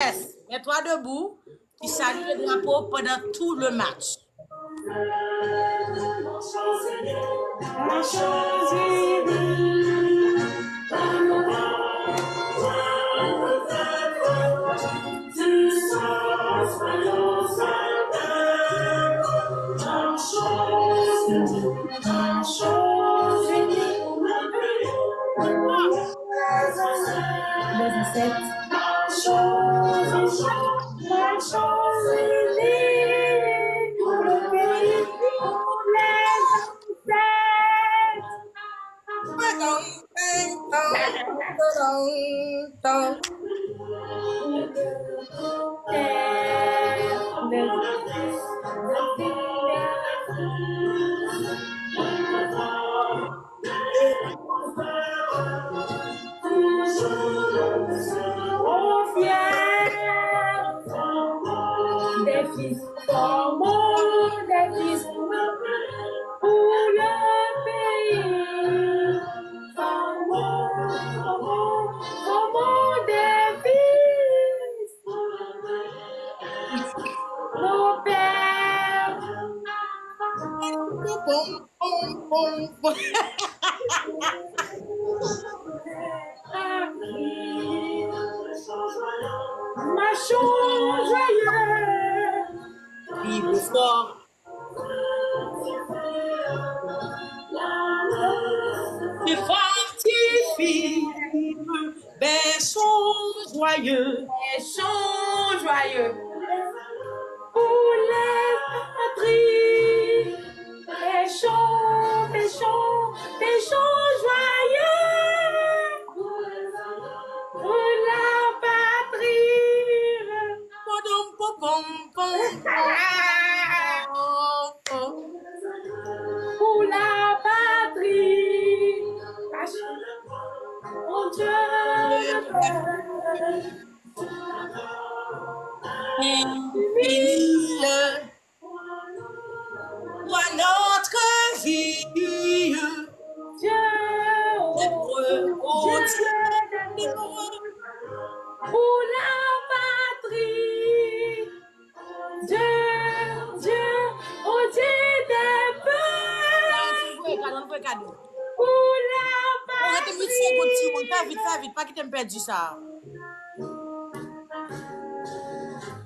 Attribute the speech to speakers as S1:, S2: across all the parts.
S1: Yes, mets-toi debout, qui salue le drapeau pendant tout le match. Vive fort. Tu fortifie, berceau joyeux.
S2: Berceau joyeux. Pour les patries. Berceau joyeux. Pour la patrie. Pour la patrie. Mon Dieu le Père.
S1: Toi notre vie,
S2: Dieu,
S1: Dieu,
S2: pour la patrie. Dieu, au Dieu des peuples. Pour la patrie.
S1: Fais vite, pas qu'il t'aime perdu ça.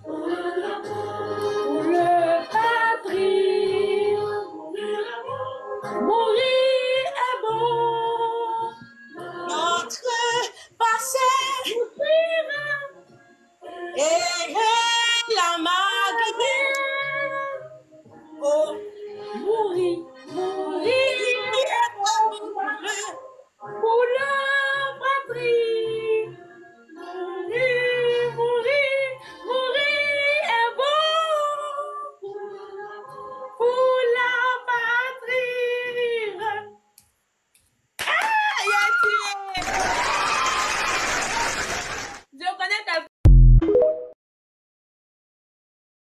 S2: Pour le patrie. Mourir est bon.
S1: Notre passé et la magie. Oh,
S2: Mourir pour la patrie. Mourir est bon. Pour la patrie.
S1: il a tiré.